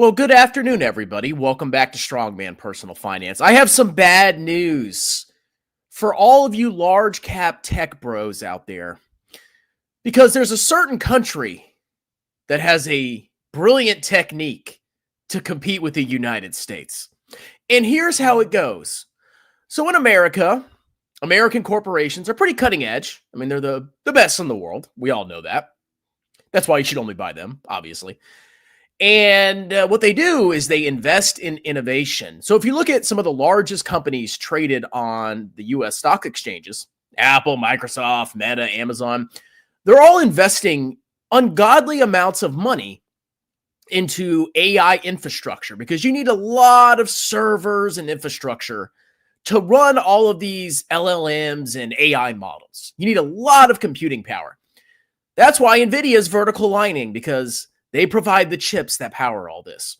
Well, good afternoon, everybody. Welcome back to Strongman Personal Finance. I have some bad news for all of you large cap tech bros out there, because there's a certain country that has a brilliant technique to compete with the United States. And here's how it goes. So in America, American corporations are pretty cutting edge. I mean, they're the best in the world. We all know that. That's why you should only buy them, obviously. And what they do is they invest in innovation. So if you look at some of the largest companies traded on the US stock exchanges, Apple, Microsoft, Meta, Amazon, they're all investing ungodly amounts of money into AI infrastructure because you need a lot of servers and infrastructure to run all of these LLMs and AI models. You need a lot of computing power. That's why NVIDIA is vertical lining, because they provide the chips that power all this.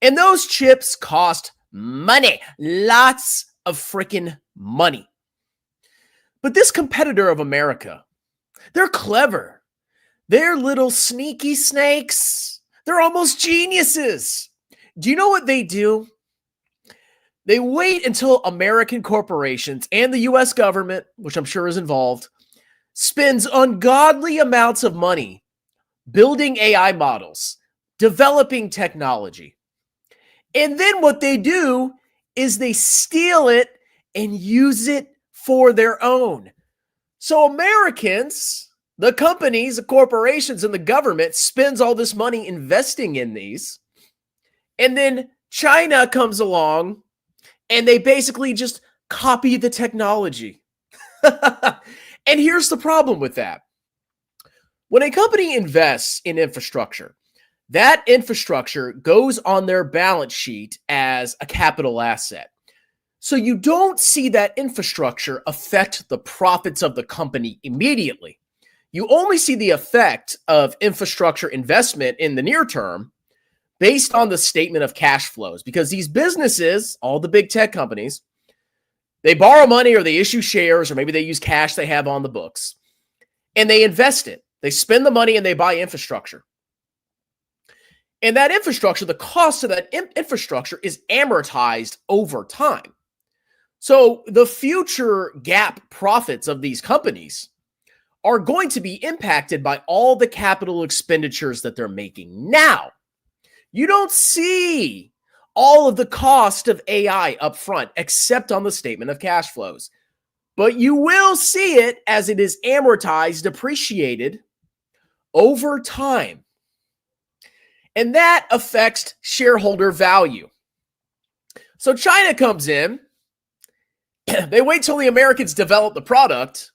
And those chips cost money, lots of freaking money. But this competitor of America, they're clever. They're little sneaky snakes. They're almost geniuses. Do you know what they do? They wait until American corporations and the US government, which I'm sure is involved, spends ungodly amounts of money building AI models, developing technology. And then what they do is they steal it and use it for their own. So Americans, the companies, the corporations, and the government spends all this money investing in these. And then China comes along and they basically just copy the technology. And here's the problem with that. When a company invests in infrastructure, that infrastructure goes on their balance sheet as a capital asset. So you don't see that infrastructure affect the profits of the company immediately. You only see the effect of infrastructure investment in the near term based on the statement of cash flows, because these businesses, all the big tech companies, they borrow money or they issue shares, or maybe they use cash they have on the books, and they invest it. They spend the money and they buy infrastructure. And that infrastructure, the cost of that infrastructure is amortized over time. So the future GAAP profits of these companies are going to be impacted by all the capital expenditures that they're making now. You don't see all of the cost of AI up front, except on the statement of cash flows. But you will see it as it is amortized, depreciated over time. And that affects shareholder value. So China comes in, they wait till the Americans develop the product,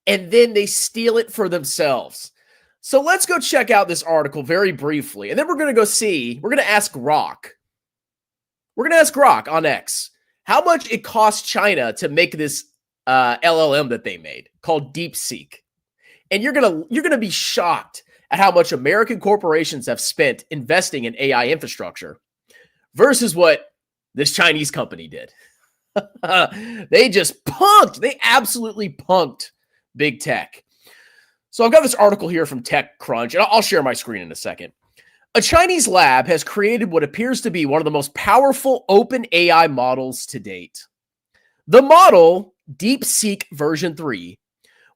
and then they steal it for themselves. So let's go check out this article very briefly. And then we're going to ask Grok. We're going to ask Grok on X how much it cost China to make this LLM that they made called DeepSeek. And you're gonna be shocked at how much American corporations have spent investing in AI infrastructure versus what this Chinese company did. They absolutely punked big tech. So I've got this article here from TechCrunch, and I'll share my screen in a second. A Chinese lab has created what appears to be one of the most powerful open AI models to date. The model, DeepSeek version 3,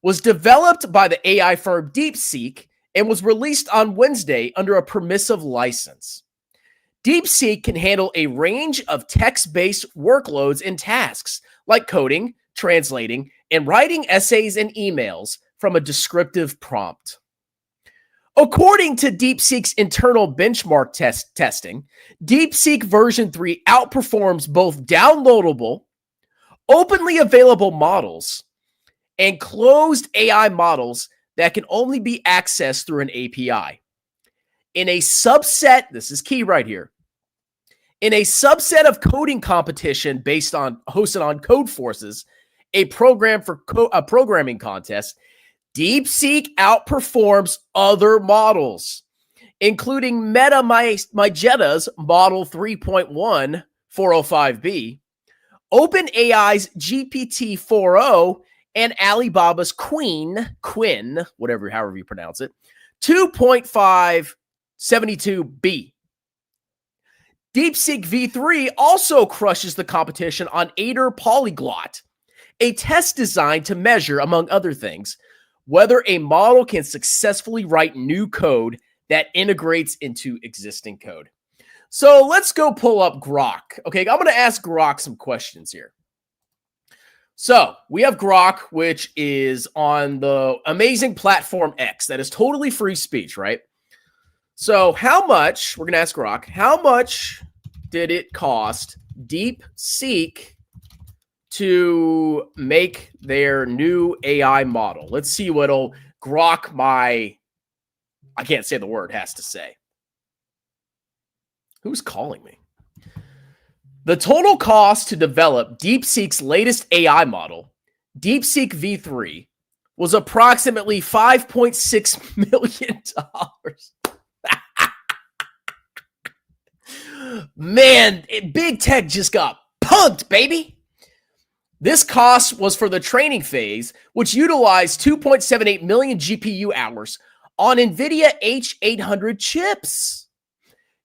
was developed by the AI firm DeepSeek and was released on Wednesday under a permissive license. DeepSeek can handle a range of text-based workloads and tasks, like coding, translating, and writing essays and emails from a descriptive prompt. According to DeepSeek's internal benchmark testing, DeepSeek version 3 outperforms both downloadable, openly available models and closed AI models that can only be accessed through an API. In a subset, this is key right here, in a subset of coding competition hosted on Codeforces, a program for a programming contest, DeepSeek outperforms other models, including Meta Mageta's Model 3.1 405B, OpenAI's GPT-4o, and Alibaba's Quinn, however you pronounce it, 2.572B. DeepSeek v3 also crushes the competition on Aider Polyglot, a test designed to measure, among other things, whether a model can successfully write new code that integrates into existing code. So let's go pull up Grok. Okay, I'm going to ask Grok some questions here. So we have Grok, which is on the amazing platform X that is totally free speech, right? So how much, we're going to ask Grok, how much did it cost DeepSeek to make their new AI model? Let's see what old Grok, I can't say the word, has to say. Who's calling me? The total cost to develop DeepSeek's latest AI model, DeepSeek v3, was approximately $5.6 million. Man, big tech just got punked, baby. This cost was for the training phase, which utilized 2.78 million GPU hours on NVIDIA H800 chips,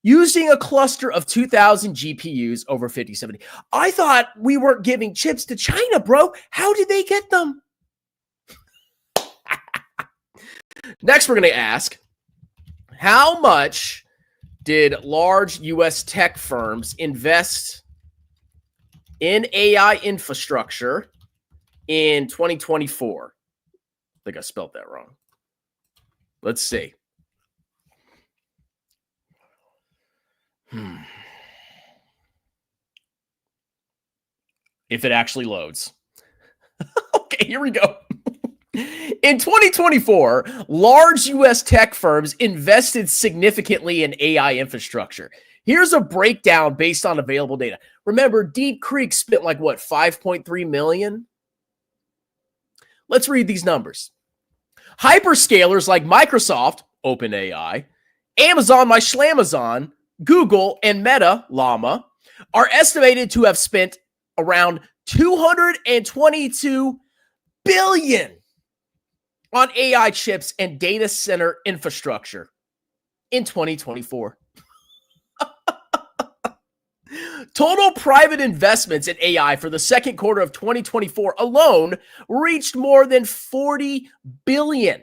using a cluster of 2,000 GPUs over 5070. I thought we weren't giving chips to China, bro. How did they get them? Next, we're going to ask, how much did large U.S. tech firms invest in AI infrastructure in 2024? I think I spelled that wrong. Let's see. If it actually loads. Okay, here we go. In 2024, large U.S. tech firms invested significantly in AI infrastructure. Here's a breakdown based on available data. Remember, Deep Creek spent like what, 5.3 million? Let's read these numbers. Hyperscalers like Microsoft, OpenAI, Amazon, my Schlamazon, Google, and Meta, Llama, are estimated to have spent around $222 billion on AI chips and data center infrastructure in 2024. Total private investments in AI for the second quarter of 2024 alone reached more than $40 billion,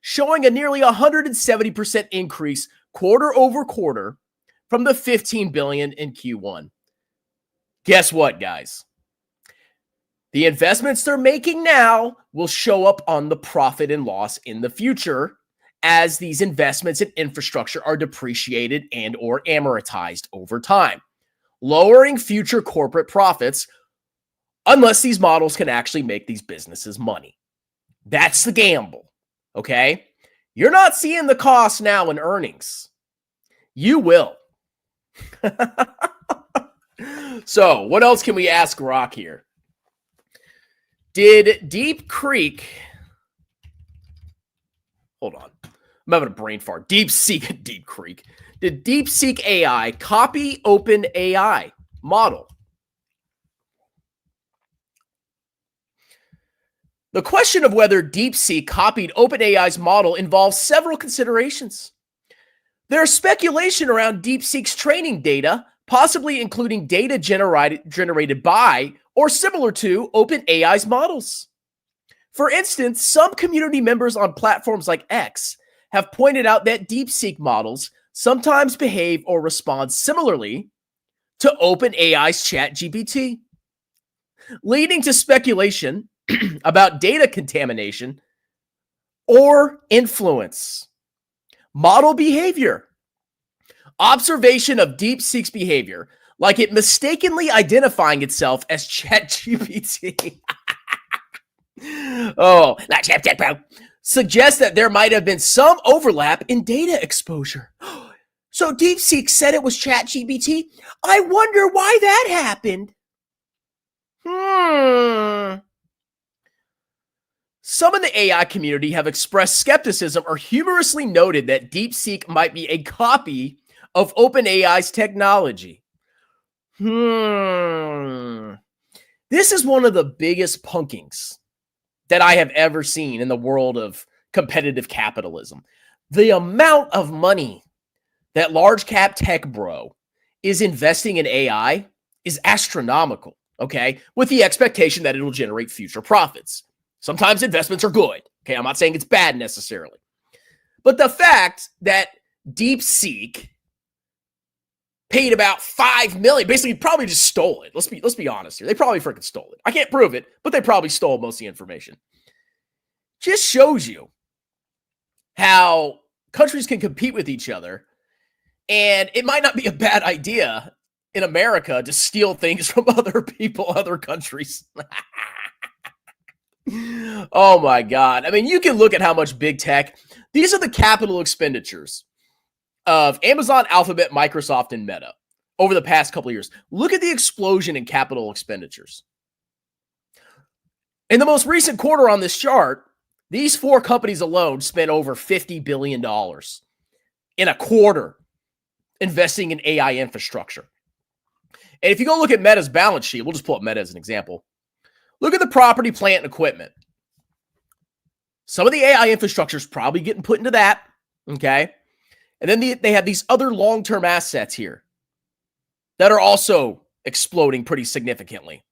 showing a nearly 170% increase quarter over quarter from the $15 billion in Q1. Guess what, guys? The investments they're making now will show up on the profit and loss in the future as these investments in infrastructure are depreciated and or amortized over time, lowering future corporate profits unless these models can actually make these businesses money. That's the gamble, okay? You're not seeing the cost now in earnings. You will. So, what else can we ask Grok here? Did Deep Creek... Hold on. I'm having a brain fart. DeepSeek, Deep Creek. Did DeepSeek AI copy OpenAI model? The question of whether DeepSeek copied OpenAI's model involves several considerations. There's speculation around DeepSeek's training data, possibly including data generated by or similar to OpenAI's models. For instance, some community members on platforms like X have pointed out that DeepSeek models sometimes behave or respond similarly to OpenAI's ChatGPT, leading to speculation about data contamination or influence. Model behavior. Observation of DeepSeek's behavior, like it mistakenly identifying itself as ChatGPT. Oh, not ChatGPT, bro. Suggests that there might have been some overlap in data exposure. So DeepSeek said it was ChatGPT. I wonder why that happened. Some in the AI community have expressed skepticism or humorously noted that DeepSeek might be a copy of OpenAI's technology. This is one of the biggest punkings that I have ever seen in the world of competitive capitalism. The amount of money that large cap tech bro is investing in AI is astronomical, okay, with the expectation that it'll generate future profits. Sometimes investments are good, okay? I'm not saying it's bad necessarily. But the fact that DeepSeek paid about $5 million, basically probably just stole it. Let's be honest here. They probably freaking stole it. I can't prove it, but they probably stole most of the information. Just shows you how countries can compete with each other, and it might not be a bad idea in America to steal things from other people, other countries. Oh my God. I mean, you can look at how much big tech, these are the capital expenditures of Amazon, Alphabet, Microsoft, and Meta over the past couple of years. Look at the explosion in capital expenditures. In the most recent quarter on this chart, these four companies alone spent over $50 billion in a quarter investing in AI infrastructure. And if you go look at Meta's balance sheet, we'll just pull up Meta as an example. Look at the property, plant, and equipment. Some of the AI infrastructure is probably getting put into that, okay? And then they have these other long-term assets here that are also exploding pretty significantly.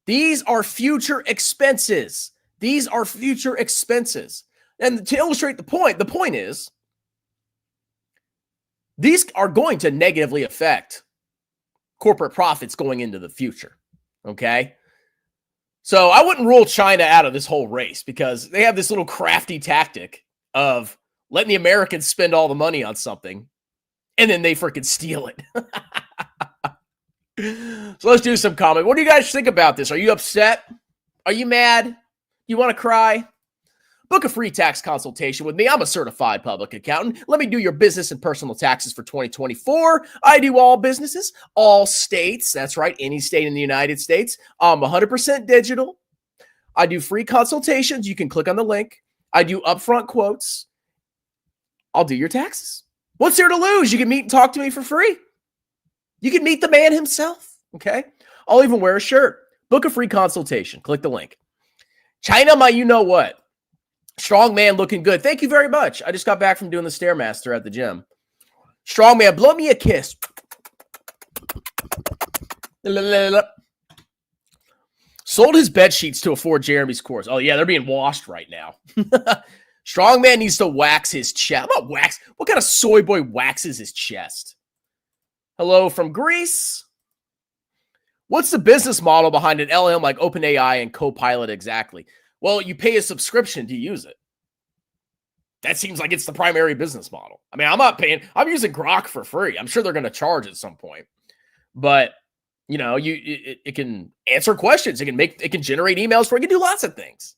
These are future expenses. These are future expenses. And to illustrate the point is, these are going to negatively affect corporate profits going into the future, okay? So I wouldn't rule China out of this whole race because they have this little crafty tactic of letting the Americans spend all the money on something and then they freaking steal it. So let's do some comment. What do you guys think about this? Are you upset? Are you mad? You want to cry? Book a free tax consultation with me. I'm a certified public accountant. Let me do your business and personal taxes for 2024. I do all businesses, all states. That's right, any state in the United States. I'm 100% digital. I do free consultations. You can click on the link. I do upfront quotes. I'll do your taxes. What's there to lose? You can meet and talk to me for free. You can meet the man himself, okay? I'll even wear a shirt. Book a free consultation. Click the link. China, my you-know-what. Strong man looking good. Thank you very much. I just got back from doing the Stairmaster at the gym. Strong man, blow me a kiss. Sold his bed sheets to afford Jeremy's course. Oh, yeah, they're being washed right now. Strong man needs to wax his chest. How about wax? What kind of soy boy waxes his chest? Hello from Greece. What's the business model behind an LLM like OpenAI and Copilot exactly? Well, you pay a subscription to use it. That seems like it's the primary business model. I mean, I'm not paying. I'm using Grok for free. I'm sure they're going to charge at some point. But, you know, it can answer questions. It can generate emails for it. It can do lots of things.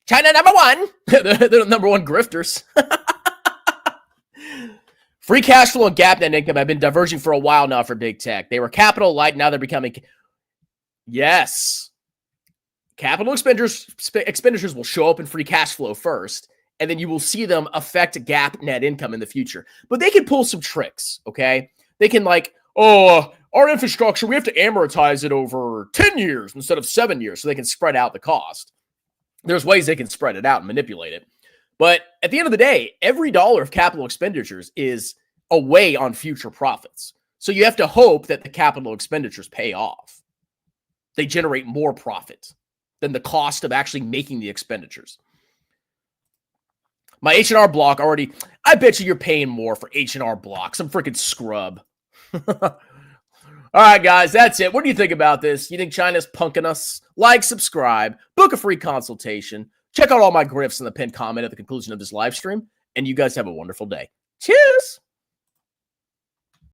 China number one. They're the number one grifters. Free cash flow and GAAP net income have been diverging for a while now for big tech. They were capital light. Now they're becoming. Yes. Capital expenditures will show up in free cash flow first, and then you will see them affect GAAP net income in the future. But they can pull some tricks, okay? They can our infrastructure, we have to amortize it over 10 years instead of 7 years so they can spread out the cost. There's ways they can spread it out and manipulate it. But at the end of the day, every dollar of capital expenditures is a weigh on future profits. So you have to hope that the capital expenditures pay off. They generate more profit than the cost of actually making the expenditures. My H&R block already, I bet you're paying more for H&R block. Some freaking scrub. All right, guys, that's it. What do you think about this? You think China's punking us? Like, subscribe, book a free consultation. Check out all my grifts in the pinned comment at the conclusion of this live stream. And you guys have a wonderful day. Cheers.